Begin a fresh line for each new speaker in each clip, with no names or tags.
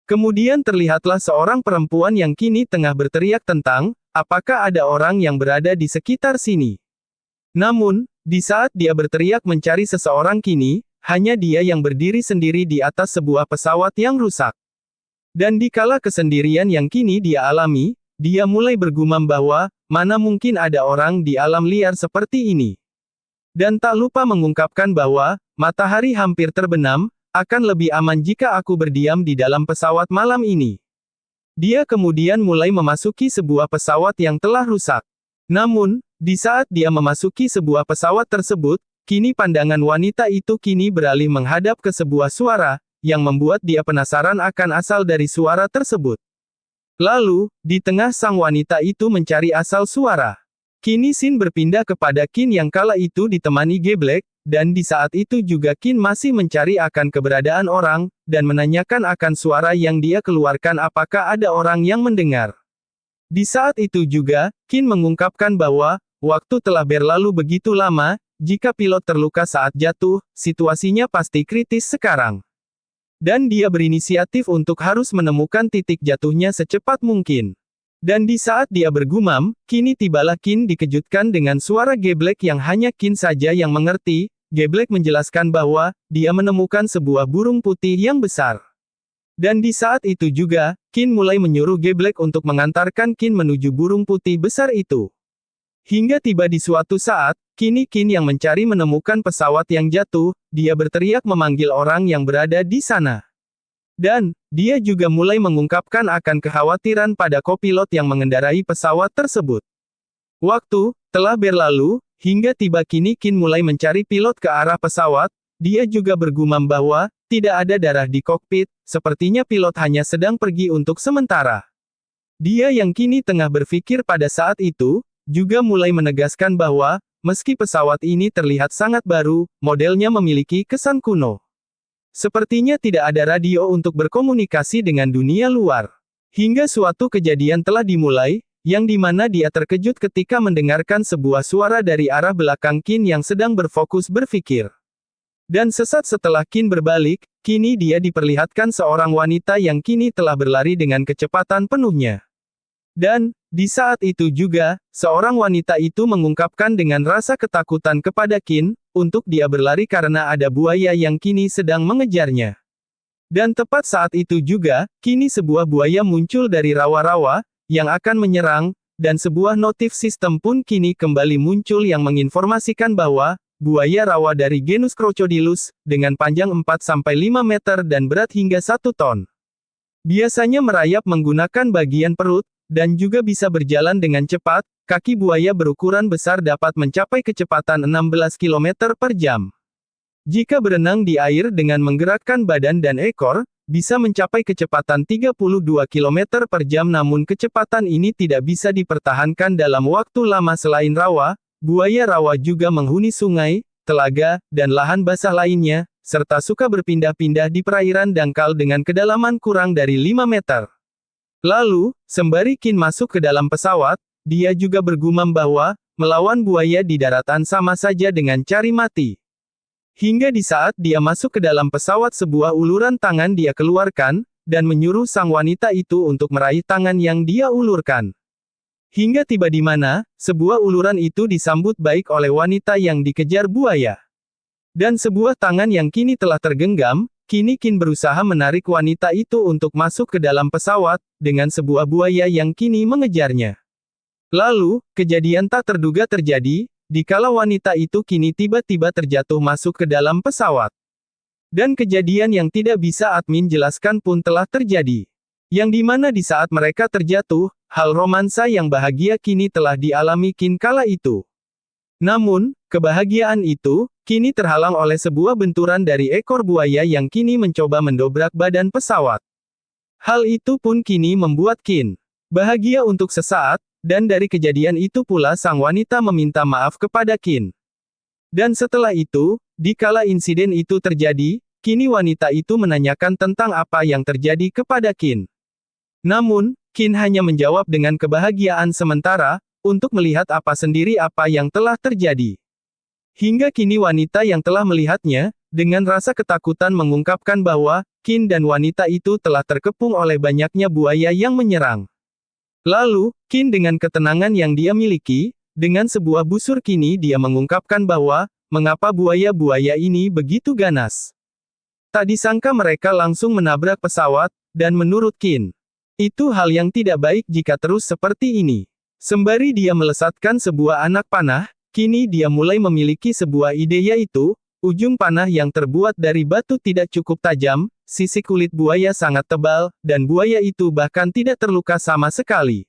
Kemudian terlihatlah seorang perempuan yang kini tengah berteriak tentang, apakah ada orang yang berada di sekitar sini. Namun, di saat dia berteriak mencari seseorang kini, hanya dia yang berdiri sendiri di atas sebuah pesawat yang rusak. Dan dikala kesendirian yang kini dia alami, dia mulai bergumam bahwa, mana mungkin ada orang di alam liar seperti ini. Dan tak lupa mengungkapkan bahwa, matahari hampir terbenam, akan lebih aman jika aku berdiam di dalam pesawat malam ini. Dia kemudian mulai memasuki sebuah pesawat yang telah rusak. Namun, di saat dia memasuki sebuah pesawat tersebut, kini pandangan wanita itu kini beralih menghadap ke sebuah suara, yang membuat dia penasaran akan asal dari suara tersebut. Lalu, di tengah sang wanita itu mencari asal suara. Kini Shin berpindah kepada Qin yang kala itu ditemani Geblek, dan di saat itu juga Qin masih mencari akan keberadaan orang, dan menanyakan akan suara yang dia keluarkan apakah ada orang yang mendengar. Di saat itu juga, Qin mengungkapkan bahwa, waktu telah berlalu begitu lama, jika pilot terluka saat jatuh, situasinya pasti kritis sekarang. Dan dia berinisiatif untuk harus menemukan titik jatuhnya secepat mungkin. Dan di saat dia bergumam, kini tibalah Qin dikejutkan dengan suara Geblek yang hanya Qin saja yang mengerti. Geblek menjelaskan bahwa, dia menemukan sebuah burung putih yang besar. Dan di saat itu juga, Qin mulai menyuruh Geblek untuk mengantarkan Qin menuju burung putih besar itu. Hingga tiba di suatu saat, kini Qin yang mencari menemukan pesawat yang jatuh, dia berteriak memanggil orang yang berada di sana. Dan, dia juga mulai mengungkapkan akan kekhawatiran pada kopilot yang mengendarai pesawat tersebut. Waktu telah berlalu, hingga tiba kini Qin mulai mencari pilot ke arah pesawat, dia juga bergumam bahwa, tidak ada darah di kokpit, sepertinya pilot hanya sedang pergi untuk sementara. Dia yang kini tengah berpikir pada saat itu, juga mulai menegaskan bahwa, meski pesawat ini terlihat sangat baru, modelnya memiliki kesan kuno. Sepertinya tidak ada radio untuk berkomunikasi dengan dunia luar. Hingga suatu kejadian telah dimulai, yang dimana dia terkejut ketika mendengarkan sebuah suara dari arah belakang Qin yang sedang berfokus berpikir. Dan sesat setelah Qin berbalik, kini dia diperlihatkan seorang wanita yang kini telah berlari dengan kecepatan penuhnya. Dan, di saat itu juga, seorang wanita itu mengungkapkan dengan rasa ketakutan kepada Qin, untuk dia berlari karena ada buaya yang kini sedang mengejarnya. Dan tepat saat itu juga, kini sebuah buaya muncul dari rawa-rawa, yang akan menyerang, dan sebuah notif sistem pun kini kembali muncul yang menginformasikan bahwa, buaya rawa dari genus Crocodilus, dengan panjang 4-5 meter dan berat hingga 1 ton. Biasanya merayap menggunakan bagian perut, dan juga bisa berjalan dengan cepat. Kaki buaya berukuran besar dapat mencapai kecepatan 16 km per jam. Jika berenang di air dengan menggerakkan badan dan ekor, bisa mencapai kecepatan 32 km per jam namun kecepatan ini tidak bisa dipertahankan dalam waktu lama selain rawa, buaya rawa juga menghuni sungai, telaga, dan lahan basah lainnya, serta suka berpindah-pindah di perairan dangkal dengan kedalaman kurang dari 5 meter. Lalu, sembari Qin masuk ke dalam pesawat, dia juga bergumam bahwa, melawan buaya di daratan sama saja dengan cari mati. Hingga di saat dia masuk ke dalam pesawat sebuah uluran tangan dia keluarkan, dan menyuruh sang wanita itu untuk meraih tangan yang dia ulurkan. Hingga tiba di mana, sebuah uluran itu disambut baik oleh wanita yang dikejar buaya. Dan sebuah tangan yang kini telah tergenggam, kini Qin berusaha menarik wanita itu untuk masuk ke dalam pesawat, dengan sebuah buaya yang kini mengejarnya. Lalu, kejadian tak terduga terjadi, dikala wanita itu kini tiba-tiba terjatuh masuk ke dalam pesawat. Dan kejadian yang tidak bisa admin jelaskan pun telah terjadi. Yang dimana di saat mereka terjatuh, hal romansa yang bahagia kini telah dialami Qin kala itu. Namun, kebahagiaan itu, kini terhalang oleh sebuah benturan dari ekor buaya yang kini mencoba mendobrak badan pesawat. Hal itu pun kini membuat Qin bahagia untuk sesaat, dan dari kejadian itu pula sang wanita meminta maaf kepada Qin. Dan setelah itu, dikala insiden itu terjadi, kini wanita itu menanyakan tentang apa yang terjadi kepada Qin. Namun, Qin hanya menjawab dengan kebahagiaan sementara, untuk melihat apa sendiri apa yang telah terjadi. Hingga kini wanita yang telah melihatnya, dengan rasa ketakutan mengungkapkan bahwa Qin dan wanita itu telah terkepung oleh banyaknya buaya yang menyerang. Lalu, Qin dengan ketenangan yang dia miliki, dengan sebuah busur kini dia mengungkapkan bahwa, mengapa buaya-buaya ini begitu ganas. Tak disangka mereka langsung menabrak pesawat, dan menurut Qin, itu hal yang tidak baik jika terus seperti ini. Sembari dia melesatkan sebuah anak panah, kini dia mulai memiliki sebuah ide yaitu, ujung panah yang terbuat dari batu tidak cukup tajam, sisi kulit buaya sangat tebal, dan buaya itu bahkan tidak terluka sama sekali.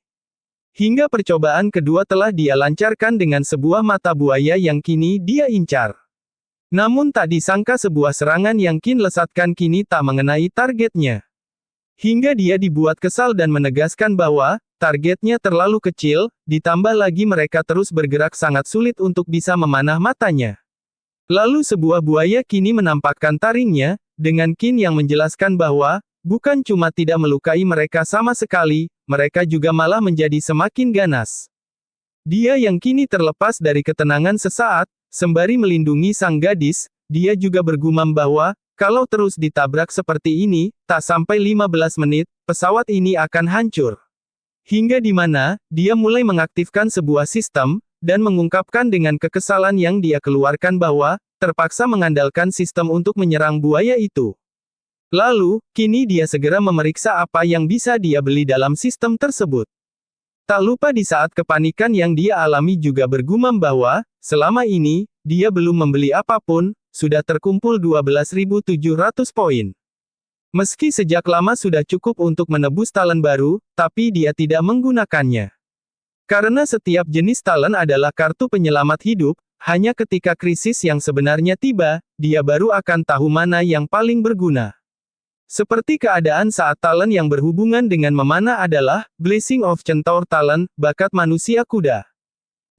Hingga percobaan kedua telah dia lancarkan dengan sebuah mata buaya yang kini dia incar. Namun tak disangka sebuah serangan yang Qin lesatkan kini tak mengenai targetnya. Hingga dia dibuat kesal dan menegaskan bahwa, targetnya terlalu kecil, ditambah lagi mereka terus bergerak sangat sulit untuk bisa memanah matanya. Lalu sebuah buaya kini menampakkan taringnya, dengan Qin yang menjelaskan bahwa, bukan cuma tidak melukai mereka sama sekali, mereka juga malah menjadi semakin ganas. Dia yang kini terlepas dari ketenangan sesaat, sembari melindungi sang gadis, dia juga bergumam bahwa, kalau terus ditabrak seperti ini, tak sampai 15 menit, pesawat ini akan hancur. Hingga di mana, dia mulai mengaktifkan sebuah sistem, dan mengungkapkan dengan kekesalan yang dia keluarkan bahwa, terpaksa mengandalkan sistem untuk menyerang buaya itu. Lalu, kini dia segera memeriksa apa yang bisa dia beli dalam sistem tersebut. Tak lupa di saat kepanikan yang dia alami juga bergumam bahwa, selama ini, dia belum membeli apapun, sudah terkumpul 12.700 poin. Meski sejak lama sudah cukup untuk menebus talent baru, tapi dia tidak menggunakannya. Karena setiap jenis talent adalah kartu penyelamat hidup, hanya ketika krisis yang sebenarnya tiba, dia baru akan tahu mana yang paling berguna. Seperti keadaan saat talent yang berhubungan dengan memanah adalah, Blessing of Centaur talent, bakat manusia kuda.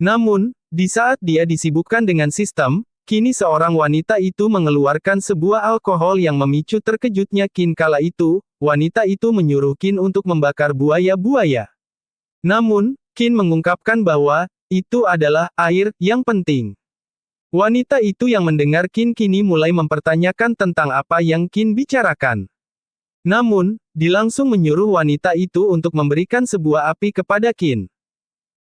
Namun, di saat dia disibukkan dengan sistem, kini seorang wanita itu mengeluarkan sebuah alkohol yang memicu terkejutnya Qin kala itu, wanita itu menyuruh Qin untuk membakar buaya-buaya. Namun, Qin mengungkapkan bahwa, itu adalah air yang penting. Wanita itu yang mendengar Qin kini mulai mempertanyakan tentang apa yang Qin bicarakan. Namun, dia langsung menyuruh wanita itu untuk memberikan sebuah api kepada Qin.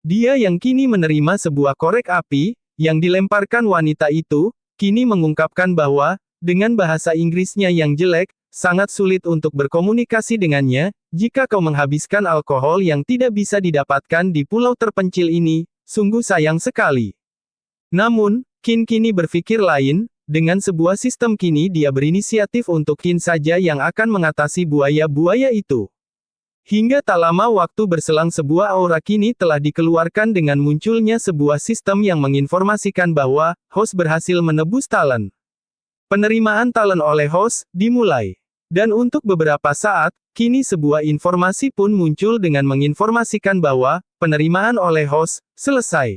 Dia yang kini menerima sebuah korek api, yang dilemparkan wanita itu, kini mengungkapkan bahwa, dengan bahasa Inggrisnya yang jelek, sangat sulit untuk berkomunikasi dengannya, jika kau menghabiskan alkohol yang tidak bisa didapatkan di pulau terpencil ini, sungguh sayang sekali. Namun, Qin kini berpikir lain, dengan sebuah sistem kini dia berinisiatif untuk Qin saja yang akan mengatasi buaya-buaya itu. Hingga tak lama waktu berselang sebuah aura kini telah dikeluarkan dengan munculnya sebuah sistem yang menginformasikan bahwa, host berhasil menebus talent. Penerimaan talent oleh host, dimulai. Dan untuk beberapa saat, kini sebuah informasi pun muncul dengan menginformasikan bahwa, penerimaan oleh host, selesai.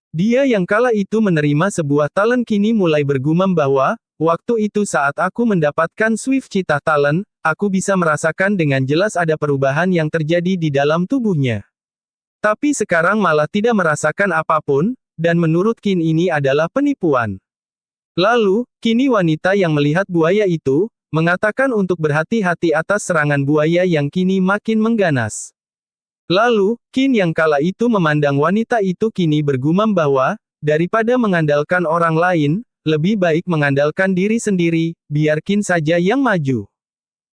Dia yang kala itu menerima sebuah talent kini mulai bergumam bahwa, waktu itu saat aku mendapatkan Swift Cheetah talent, aku bisa merasakan dengan jelas ada perubahan yang terjadi di dalam tubuhnya. Tapi sekarang malah tidak merasakan apapun, dan menurut Qin ini adalah penipuan. Lalu, kini wanita yang melihat buaya itu, mengatakan untuk berhati-hati atas serangan buaya yang kini makin mengganas. Lalu, Qin yang kala itu memandang wanita itu kini bergumam bahwa, daripada mengandalkan orang lain, lebih baik mengandalkan diri sendiri, biar Qin saja yang maju.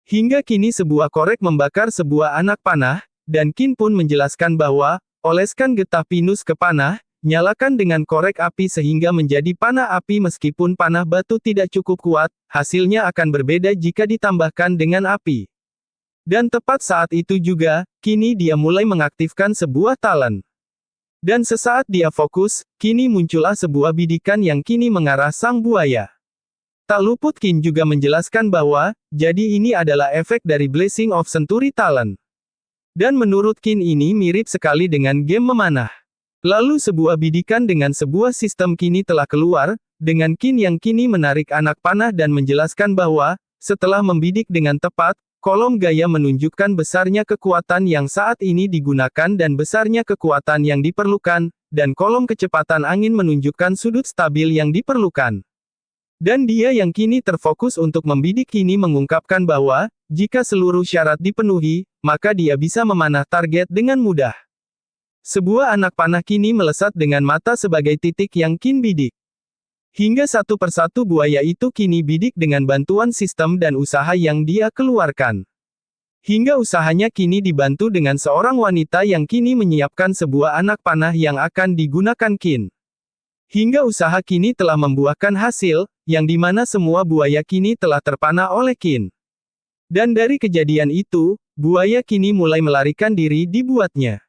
Hingga kini sebuah korek membakar sebuah anak panah, dan Qin pun menjelaskan bahwa, oleskan getah pinus ke panah, nyalakan dengan korek api sehingga menjadi panah api meskipun panah batu tidak cukup kuat, hasilnya akan berbeda jika ditambahkan dengan api. Dan tepat saat itu juga, kini dia mulai mengaktifkan sebuah talent. Dan sesaat dia fokus, kini muncullah sebuah bidikan yang kini mengarah sang buaya. Tak luput Qin juga menjelaskan bahwa, jadi ini adalah efek dari Blessing of Century talent. Dan menurut Qin ini mirip sekali dengan game memanah. Lalu sebuah bidikan dengan sebuah sistem kini telah keluar, dengan Qin yang kini menarik anak panah dan menjelaskan bahwa, setelah membidik dengan tepat, kolom gaya menunjukkan besarnya kekuatan yang saat ini digunakan dan besarnya kekuatan yang diperlukan, dan kolom kecepatan angin menunjukkan sudut stabil yang diperlukan. Dan dia yang kini terfokus untuk membidik kini mengungkapkan bahwa, jika seluruh syarat dipenuhi, maka dia bisa memanah target dengan mudah. Sebuah anak panah kini melesat dengan mata sebagai titik yang Qin bidik. Hingga satu persatu buaya itu kini bidik dengan bantuan sistem dan usaha yang dia keluarkan. Hingga usahanya kini dibantu dengan seorang wanita yang kini menyiapkan sebuah anak panah yang akan digunakan Qin. Hingga usaha kini telah membuahkan hasil, yang dimana semua buaya kini telah terpanah oleh Qin. Dan dari kejadian itu, buaya kini mulai melarikan diri dibuatnya.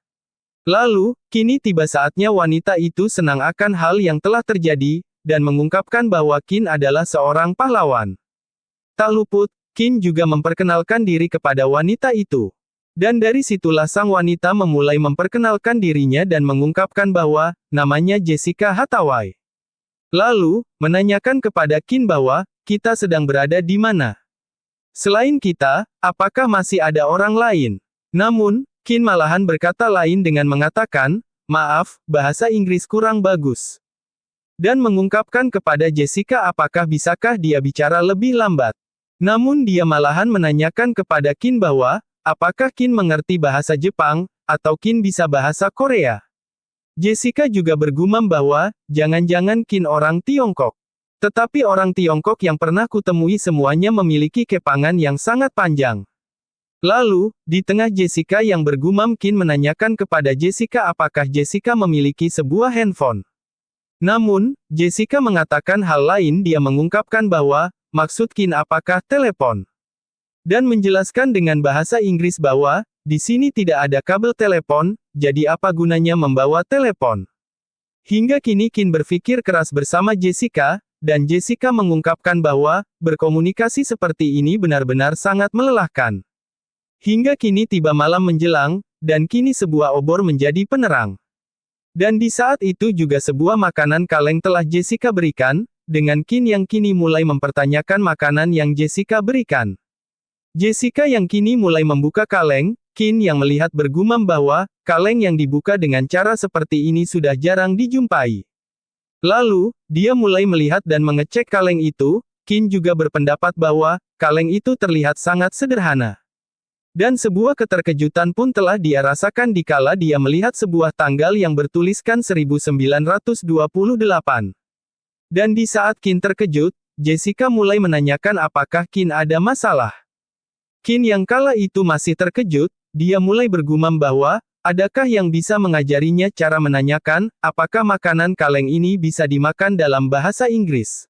Lalu, kini tiba saatnya wanita itu senang akan hal yang telah terjadi, dan mengungkapkan bahwa Qin adalah seorang pahlawan. Tak luput, Qin juga memperkenalkan diri kepada wanita itu. Dan dari situlah sang wanita memulai memperkenalkan dirinya dan mengungkapkan bahwa, namanya Jessica Hathaway. Lalu, menanyakan kepada Qin bahwa, kita sedang berada di mana? Selain kita, apakah masih ada orang lain? Namun, Qin malahan berkata lain dengan mengatakan, maaf, bahasa Inggris kurang bagus. Dan mengungkapkan kepada Jessica apakah bisakah dia bicara lebih lambat. Namun dia malahan menanyakan kepada Qin bahwa, apakah Qin mengerti bahasa Jepang, atau Qin bisa bahasa Korea? Jessica juga bergumam bahwa, jangan-jangan Qin orang Tiongkok. Tetapi orang Tiongkok yang pernah kutemui semuanya memiliki kepangan yang sangat panjang. Lalu, di tengah Jessica yang bergumam Qin menanyakan kepada Jessica apakah Jessica memiliki sebuah handphone. Namun, Jessica mengatakan hal lain dia mengungkapkan bahwa, maksud Qin apakah telepon? Dan menjelaskan dengan bahasa Inggris bahwa, di sini tidak ada kabel telepon, jadi apa gunanya membawa telepon? Hingga kini Qin berpikir keras bersama Jessica, dan Jessica mengungkapkan bahwa, berkomunikasi seperti ini benar-benar sangat melelahkan. Hingga kini tiba malam menjelang, dan kini sebuah obor menjadi penerang. Dan di saat itu juga sebuah makanan kaleng telah Jessica berikan, dengan Qin yang kini mulai mempertanyakan makanan yang Jessica berikan. Jessica yang kini mulai membuka kaleng, Qin yang melihat bergumam bahwa, kaleng yang dibuka dengan cara seperti ini sudah jarang dijumpai. Lalu, dia mulai melihat dan mengecek kaleng itu, Qin juga berpendapat bahwa, kaleng itu terlihat sangat sederhana. Dan sebuah keterkejutan pun telah dia rasakan dikala dia melihat sebuah tanggal yang bertuliskan 1928. Dan di saat Qin terkejut, Jessica mulai menanyakan apakah Qin ada masalah. Qin yang kala itu masih terkejut, dia mulai bergumam bahwa, adakah yang bisa mengajarinya cara menanyakan, apakah makanan kaleng ini bisa dimakan dalam bahasa Inggris.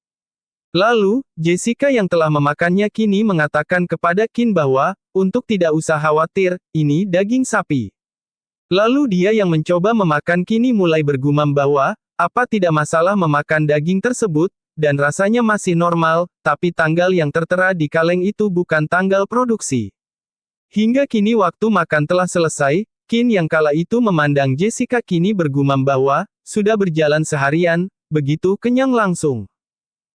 Lalu, Jessica yang telah memakannya kini mengatakan kepada Qin bahwa, untuk tidak usah khawatir, ini daging sapi. Lalu dia yang mencoba memakan kini mulai bergumam bahwa, apa tidak masalah memakan daging tersebut, dan rasanya masih normal, tapi tanggal yang tertera di kaleng itu bukan tanggal produksi. Hingga kini waktu makan telah selesai, Qin yang kala itu memandang Jessica kini bergumam bahwa, sudah berjalan seharian, begitu kenyang langsung.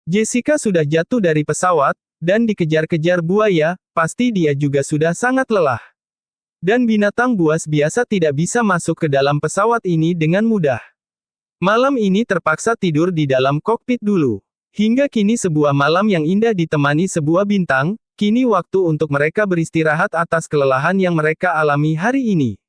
Jessica sudah jatuh dari pesawat, dan dikejar-kejar buaya, pasti dia juga sudah sangat lelah. Dan binatang buas biasa tidak bisa masuk ke dalam pesawat ini dengan mudah. Malam ini terpaksa tidur di dalam kokpit dulu. Hingga kini sebuah malam yang indah ditemani sebuah bintang, kini waktu untuk mereka beristirahat atas kelelahan yang mereka alami hari ini.